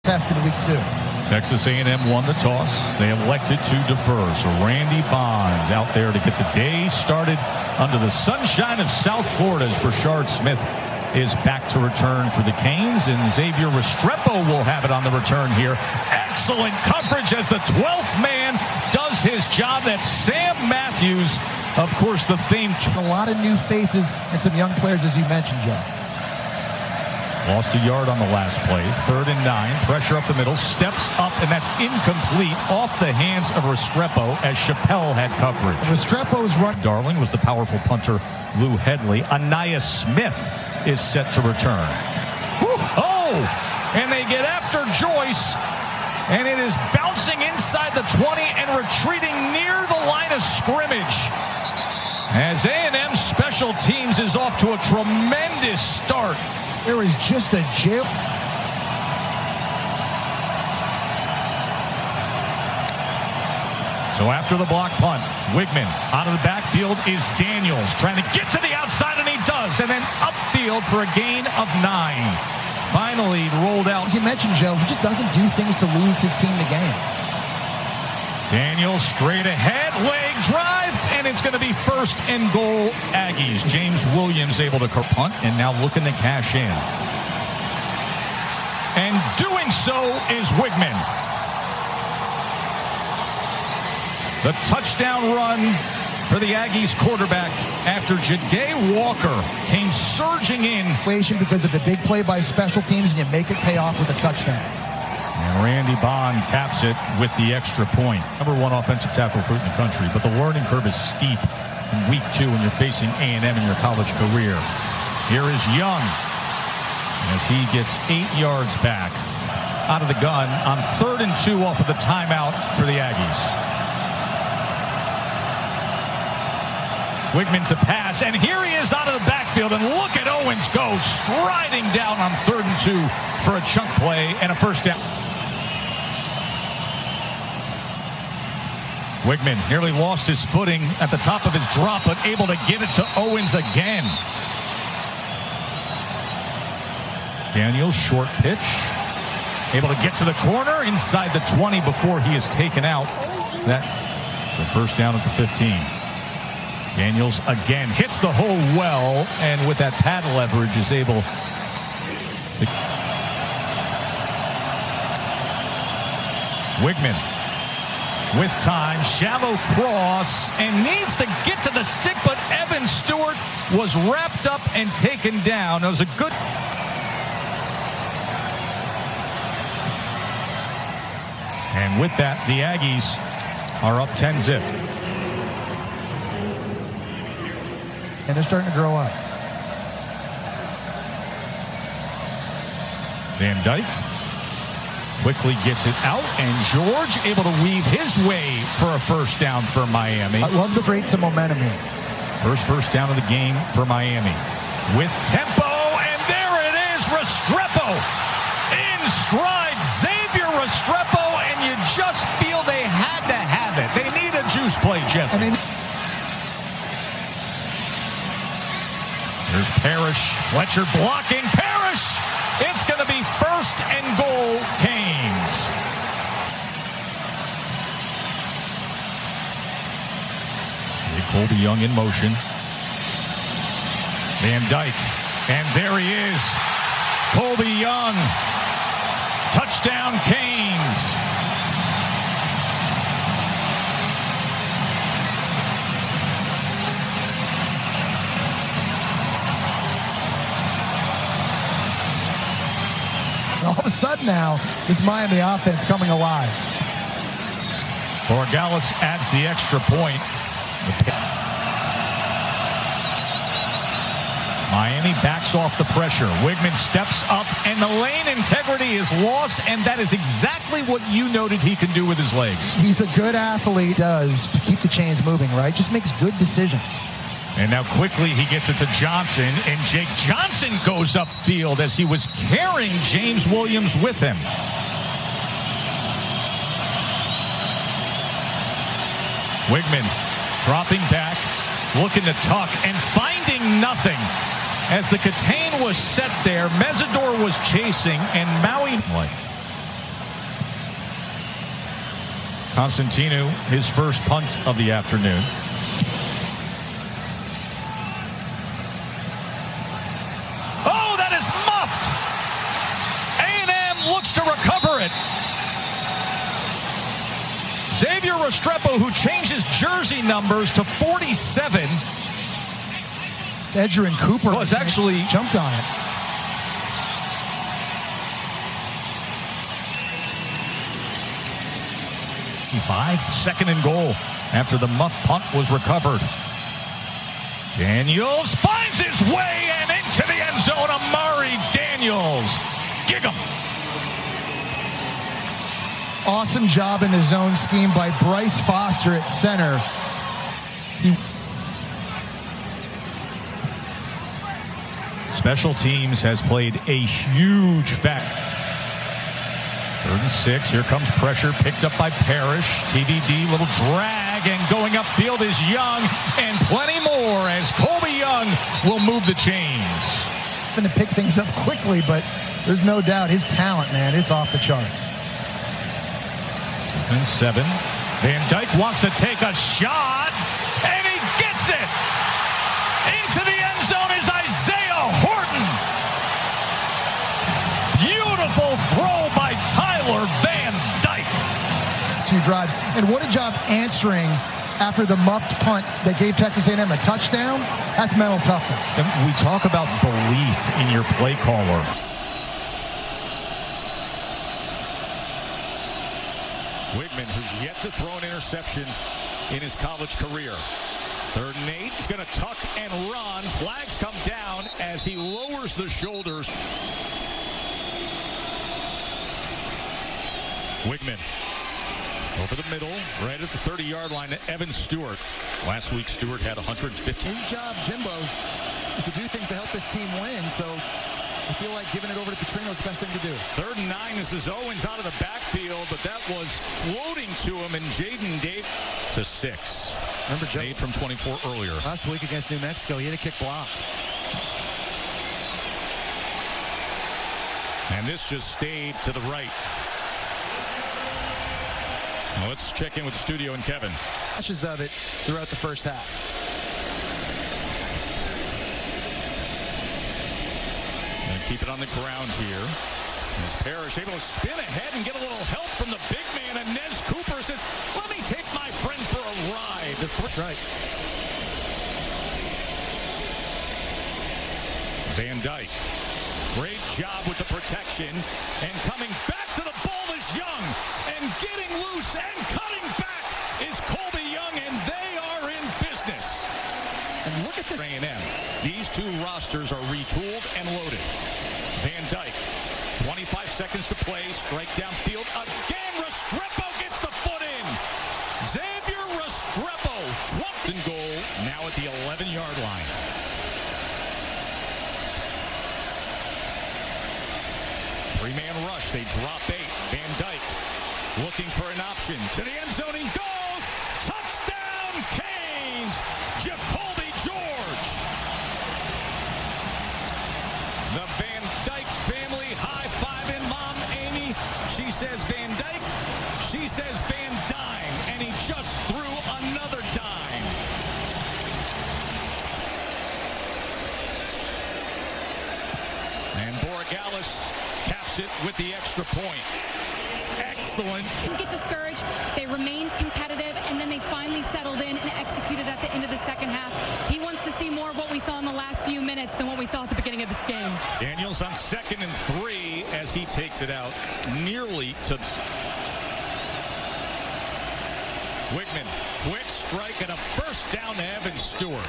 test in week 2. Texas A&M won the toss. They elected to defer. So Randy Bond out there to get the day started under the sunshine of South Florida as Brashard Smith is back to return for the Canes, and Xavier Restrepo will have it on the return here. Excellent coverage as the 12th man does his job. That's Sam Matthews, of course, the famed. A lot of new faces and some young players, as you mentioned, Joe. Lost a yard on the last play. 3rd and 9. Pressure up the middle. Steps up, and that's incomplete off the hands of Restrepo as Chappelle had coverage. Restrepo's run. Darling was the powerful punter, Lou Headley. Anaya Smith is set to return. Oh! And they get after Joyce, and it is bouncing inside the 20 and retreating near the line of scrimmage. As A&M special teams is off to a tremendous start. There is just a jail. So after the block punt, Wigman out of the backfield is Daniels trying to get to the outside, and he does, and then upfield for a gain of 9. Finally rolled out. As you mentioned, Joe, he just doesn't do things to lose his team the game. Daniels straight ahead, leg drive, and it's going to be 1st and goal Aggies. James Williams able to punt and now looking to cash in. And doing so is Wigman. The touchdown run for the Aggies quarterback after Ja'Day Walker came surging in. Because of the big play by special teams, and you make it pay off with a touchdown. And Randy Bond caps it with the extra point. Number 1 offensive tackle recruit in the country, but the learning curve is steep in week 2 when you're facing A&M in your college career. Here is Young as he gets 8 yards back out of the gun on 3rd and 2 off of the timeout for the Aggies. Wigman to pass, and here he is out of the backfield, and look at Owens go striding down on 3rd and 2 for a chunk play and a 1st down. Wigman nearly lost his footing at the top of his drop, but able to give it to Owens again. Daniels, short pitch. Able to get to the corner inside the 20 before he is taken out. That's a 1st down at the 15. Daniels again hits the hole well, and with that pad leverage is able to. Wigman with time, shallow cross, and needs to get to the stick, but Evan Stewart was wrapped up and taken down. It was a good. And with that, the Aggies are up 10-zip. And they're starting to grow up. Van Dyke quickly gets it out, and George able to weave his way for a 1st down for Miami. I love the rates of momentum here. First down of the game for Miami. With tempo, and there it is, Restrepo in stride. Xavier Restrepo, and you just feel they had to have it. They need a juice play, Jesse. There's Parrish. Fletcher blocking. Parrish! It's going to be 1st and goal, Canes. Colby Young in motion. Van Dyke. And there he is. Colby Young. Touchdown, Canes. All of a sudden now, this Miami offense coming alive. Borregales adds the extra point. Miami backs off the pressure. Wigman steps up, and the lane integrity is lost, and that is exactly what you noted he can do with his legs. He's a good athlete, does, to keep the chains moving, right? Just makes good decisions. And now quickly he gets it to Johnson, and Jake Johnson goes upfield as he was carrying James Williams with him. Wigman dropping back, looking to tuck, and finding nothing. As the Catane was set there, Mesidor was chasing, and Maui. Constantino, his first punt of the afternoon. Oh, that is muffed. A&M looks to recover it. Xavier Restrepo, who changes jersey numbers to 47. It's Edgerrin Cooper. Well, it's actually jumped on it. Second and goal after the muff punt was recovered. Daniels finds his way and into the end zone. Amari Daniels. Gig him. Awesome job in the zone scheme by Bryce Foster at center. Special teams has played a huge factor. 3rd and 6. Here comes pressure picked up by Parrish. TVD, little drag, and going upfield is Young, and plenty more as Colby Young will move the chains. Going to pick things up quickly, but there's no doubt his talent, man, it's off the charts. 2nd and 7. Van Dyke wants to take a shot, and he gets it. Into the end zone is Isaiah Horton. Beautiful throw by Tyler Van Dyke. 2 drives, and what a job answering after the muffed punt that gave Texas A&M a touchdown. That's mental toughness. And we talk about belief in your play caller. Wigman, who's yet to throw an interception in his college career. 3rd and 8. He's going to tuck and run. Flags come down as he lowers the shoulders. Wigman over the middle, right at the 30-yard line to Evan Stewart. Last week, Stewart had 115. His job, Jimbo's, is to do things to help this team win, so I feel like giving it over to Petrino is the best thing to do. 3rd and 9. This is Owens out of the backfield, but that was floating to him, and Jaden Dave to 6. Remember, Joe, made from 24 earlier. Last week against New Mexico, he had a kick blocked. And this just stayed to the right. Now let's check in with the studio and Kevin. Flashes of it throughout the first half. Gonna keep it on the ground here. As Parrish able to spin ahead and get a little help from the big man, and Nez Cooper says, "Let me take my friend for a ride." That's right. Van Dyke, great job with the protection, and coming back to the ball is Young, and getting loose and cutting back is Colby Young, and they are in business. And look at this. A&M. These 2 rosters are retooled and loaded. Van Dyke, 25 seconds to play, strike downfield again. Restrepo gets the foot in. Xavier Restrepo, 20 goal, now at the 11-yard line. Three-man rush, they drop 8. Van Dyke looking for an option. To the end zone he goes. Touchdown, Canes. Jacoby George. The Van Dyke family high-fiving Mom Amy. She says Van Dyke. She says Van Dyne. And he just threw another dime. And Borregales caps it with the extra point. Excellent. Didn't get discouraged. They remained competitive, and then they finally settled in and executed at the end of the second half. He wants to see more of what we saw in the last few minutes than what we saw at the beginning of this game. Daniels on 2nd and 3 as he takes it out nearly to Wigman. Quick strike and a first down to Evan Stewart.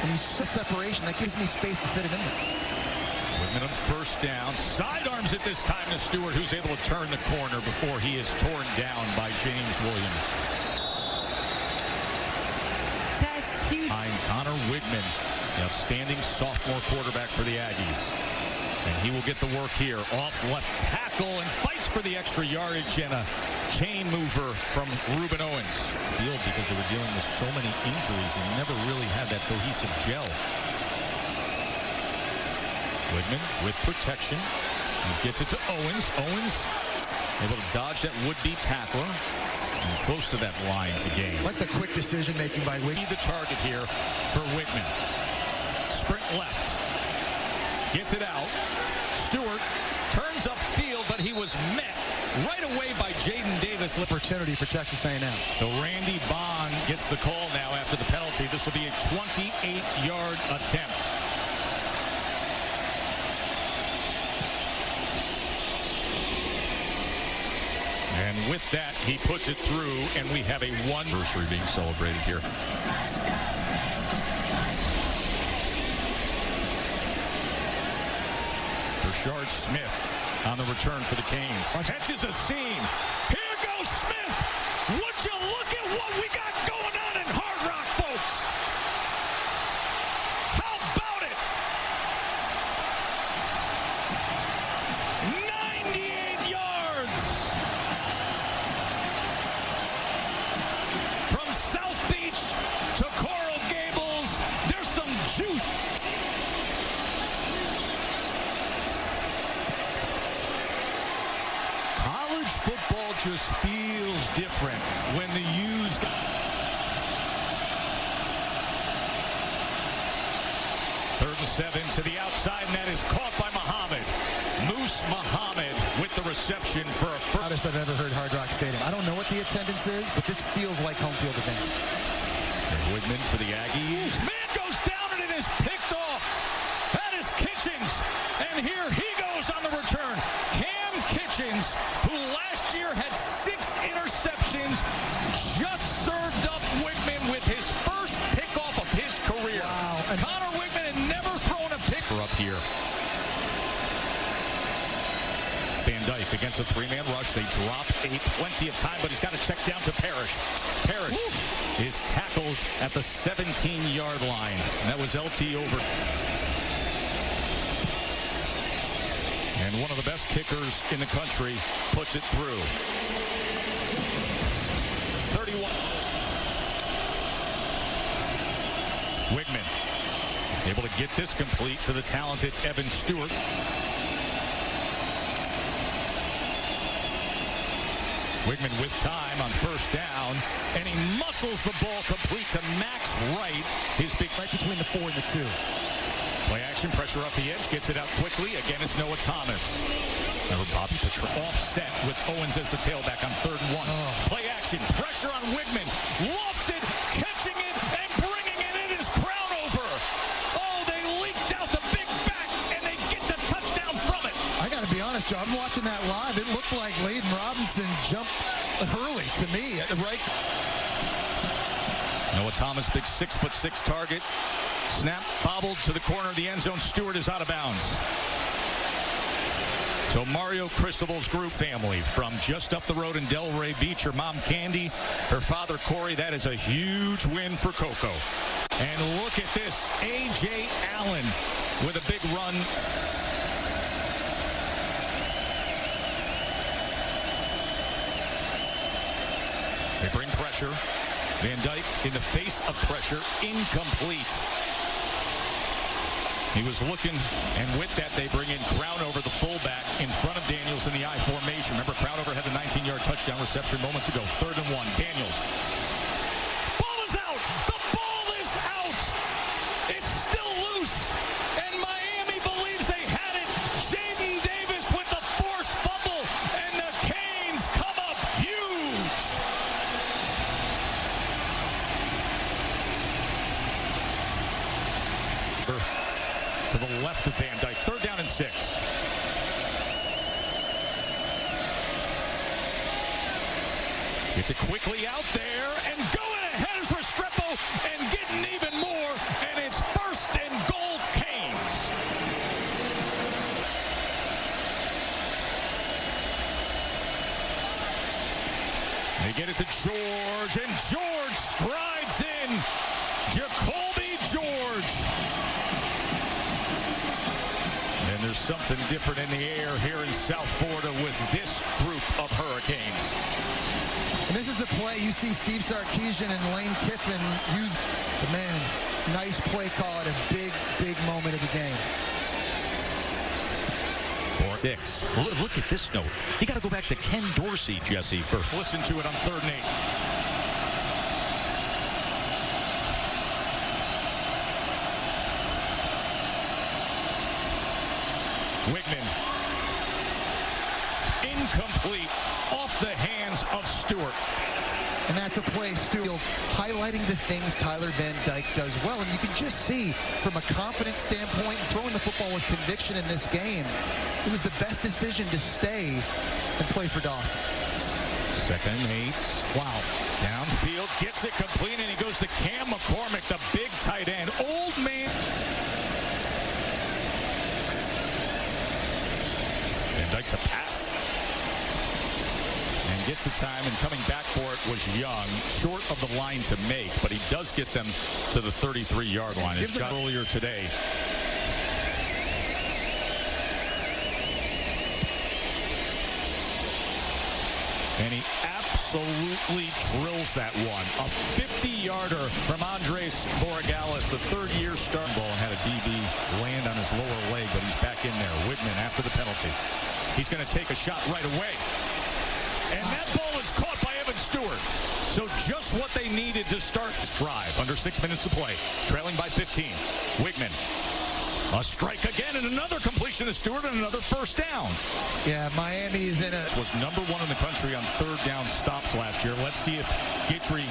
And he's separation. That gives me space to fit it in there. Wigman on 1st down. Sidearms it this time to Stewart, who's able to turn the corner before he is torn down by James Williams. Tess, huge. Behind Connor Wigman, the outstanding sophomore quarterback for the Aggies. And he will get the work here. Off left tackle and fights for the extra yardage, and a chain mover from Ruben Owens. Field because they were dealing with so many injuries and never really had that cohesive gel. Wigman with protection. He gets it to Owens. Owens able to dodge that would-be tackler. And close to that line to gain. Like the quick decision making by Wiggman. The target here for Wiggman. Sprint left. Gets it out. Stewart turns upfield, but he was met right away by Jaden Davis. Opportunity for Texas A&M. So Randy Bond gets the call now after the penalty. This will be a 28-yard attempt. And with that, he puts it through, and we have a anniversary being celebrated here. Brashard Smith on the return for the Canes. Catches a seam. Here goes Smith. Would you look at what we got going on in Hard Rock, folks? How about it? 98 yards. From South Beach to Coral Gables, there's some juice. College football just feels different when the U's. Third and 7 to the outside, and that is caught by Muhammad. Moose Muhammad with the reception for a first. Loudest I've ever heard Hard Rock Stadium. I don't know what the attendance is, but this feels like home field advantage. Woodman for the Aggies. Man goes down and it is picked off. That is Kitchens. And here he goes on the return. Cam Kitchens, who last year had 6 interceptions, just served up Wiggman with his first pickoff of his career. Wow. And Connor Wiggman had never thrown a pick up here. Van Dyke against a 3-man rush. They drop 8, plenty of time, but he's got to check down to Parrish. Parrish is tackled at the 17-yard line. And that was LT over. And one of the best kickers in the country puts it through. 31. Wiggman able to get this complete to the talented Evan Stewart. Wiggman with time on first down, and he muscles the ball complete to Max Wright. His big right between the 4 and the 2. play action, pressure off the edge, gets it out quickly. Again, it's Noah Thomas. Remember Bobby Petrino offset with Owens as the tailback on 3rd and 1. Play action, pressure on Wiggman, lofts it, catching it, and bringing it in is Crownover. Oh, they leaked out the big back, and they get the touchdown from it. I got to be honest, Joe, I'm watching that live. It looked like Layden Robinson jumped early to me. Right. Noah Thomas, big 6'6" target. Snap, bobbled to the corner of the end zone. Stewart is out of bounds. So Mario Cristobal's group family from just up the road in Delray Beach. Her mom, Candy, her father, Corey. That is a huge win for Coco. And look at this. A.J. Allen with a big run. They bring pressure. Van Dyke in the face of pressure, incomplete. He was looking, and with that, they bring in Crownover, the fullback, in front of Daniels in the I formation. Remember, Crownover had the 19-yard touchdown reception moments ago. 3rd and 1. Daniels. Ball is out! The ball is out! It's still loose, and Miami believes they had it. Jaden Davis with the forced fumble, and the Canes come up huge. To the left of Van Dyke. 3rd down and 6. Gets it quickly out there, and going ahead is Restrepo, and getting even more, and it's 1st and goal, Canes. They get it to George, and George strides in. Jacoby George. And there's something different in the air here in South Florida with this group of Hurricanes. And this is a play you see Steve Sarkisian and Lane Kiffin use. But man, nice play call at a big, big moment of the game. 6. Look at this note. You got to go back to Ken Dorsey, Jesse, for listen to it on 3rd and 8. Wigman. Incomplete off the hands of Stewart. And that's a play, Stewart, highlighting the things Tyler Van Dyke does well. And you can just see from a confidence standpoint, throwing the football with conviction in this game, it was the best decision to stay and play for Dawson. 2nd and 8. Wow. Downfield, gets it complete, and he goes to Cam McCormick, the big tight end. Old man. Van Dyke to pass. And gets the time, and coming back for it was Young. Short of the line to make, but he does get them to the 33-yard line. It's got earlier today. And he absolutely drills that one. A 50-yarder from Andres Borregales, the 3rd-year start. Ball and had a DB land on his lower leg, but he's back in there. Wigman after the penalty. He's going to take a shot right away. And that ball is caught by Evan Stewart. So just what they needed to start this drive. Under 6 minutes to play. Trailing by 15. Wigman. A strike again, and another completion to Stewart, and another first down. Yeah, Miami is in a... Was number 1 in the country on 3rd down stops last year. Let's see if Gitry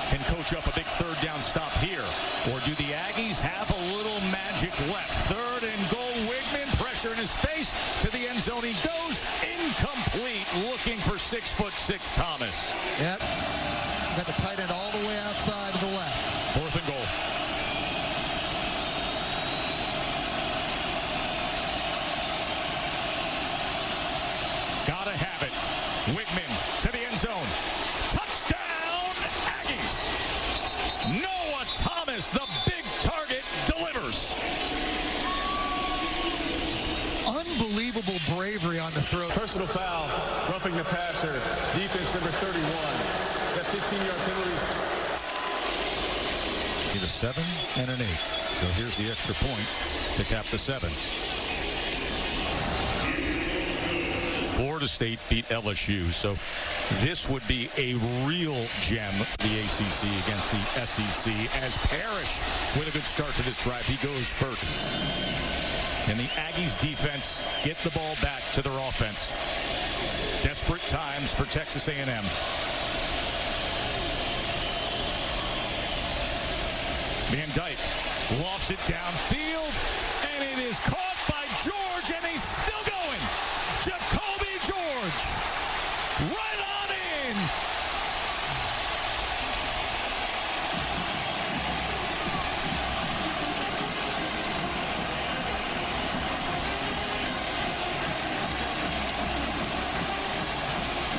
can coach up a big 3rd down stop here. Or do the Aggies have a little magic left? 3rd and goal. Wigman, pressure in his face. To the end zone he goes. Incomplete. Looking for 6'6" Thomas. Yep. Got the tight end all the way outside to the left. 4th and goal. Gotta have it. Wigman to the end zone. Touchdown, Aggies. Noah Thomas, the big target, delivers. Unbelievable bravery on the throw. Personal foul, roughing the passer. Defense number 31. That 15-yard penalty. Need a 7 and an 8. So here's the extra point to cap the 7. Florida State beat LSU, so this would be a real gem for the ACC against the SEC. As Parrish with a good start to this drive, he goes first. And the Aggies defense get the ball back to their offense. Desperate times for Texas A&M. Van Dyke lofts it downfield, and it is caught by George, and he's still going. Jacoby George, right on in.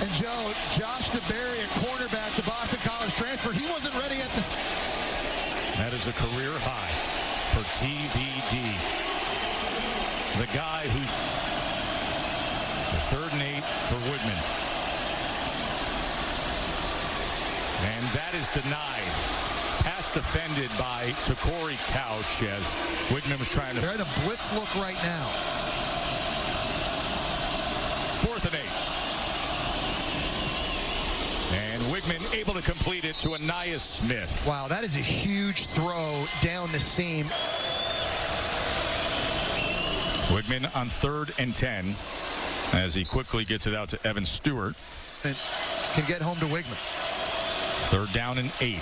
And Joe, Josh DeBerry, a cornerback, the Boston College transfer, he wasn't ready at the... That is a career high for TVD. The guy who's the 3rd and 8 for Wigman. And that is denied. Pass defended by Corey Couch as Wigman was trying to... They're in a blitz look right now. 4th and 8. And Wigman able to complete it to Ainias Smith. Wow, that is a huge throw down the seam. Wigman on 3rd and 10 as he quickly gets it out to Evan Stewart. And can get home to Wigman. 3rd down and 8.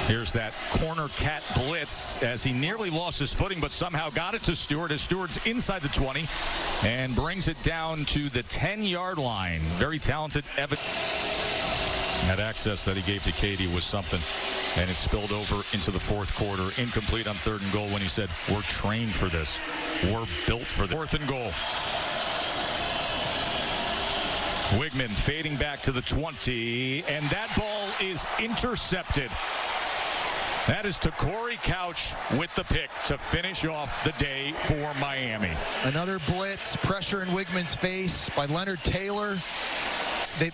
Here's that corner cat blitz as he nearly lost his footing, but somehow got it to Stewart as Stewart's inside the 20 and brings it down to the 10-yard line. Very talented Evan. That access that he gave to Katie was something, and it spilled over into the 4th quarter. Incomplete on 3rd and goal when he said, we're trained for this. We're built for this. 4th and goal. Wigman fading back to the 20, and that ball is intercepted. That is to Corey Couch with the pick to finish off the day for Miami. Another blitz, pressure in Wigman's face by Leonard Taylor.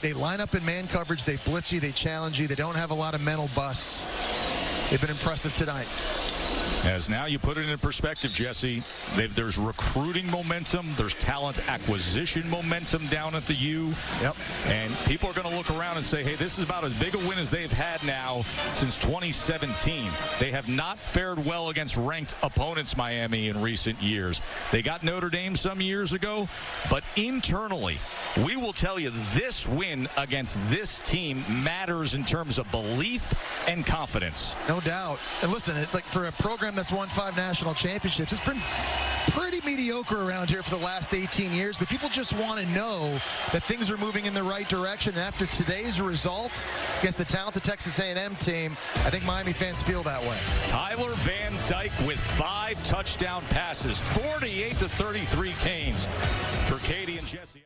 They line up in man coverage, they blitz you, they challenge you, they don't have a lot of mental busts. They've been impressive tonight. As now you put it in perspective, Jesse, there's recruiting momentum, there's talent acquisition momentum down at the U. Yep. And people are going to look around and say, hey, this is about as big a win as they've had now since 2017. They have not fared well against ranked opponents, Miami, in recent years. They got Notre Dame some years ago, but internally, we will tell you this win against this team matters in terms of belief and confidence. No doubt. And listen, like for a program that's won 5 national championships, it's been pretty mediocre around here for the last 18 years, but people just want to know that things are moving in the right direction. And after today's result against the talented Texas A&M team, I think Miami fans feel that way. Tyler Van Dyke with 5 touchdown passes, 48-33 Canes for Katie and Jesse.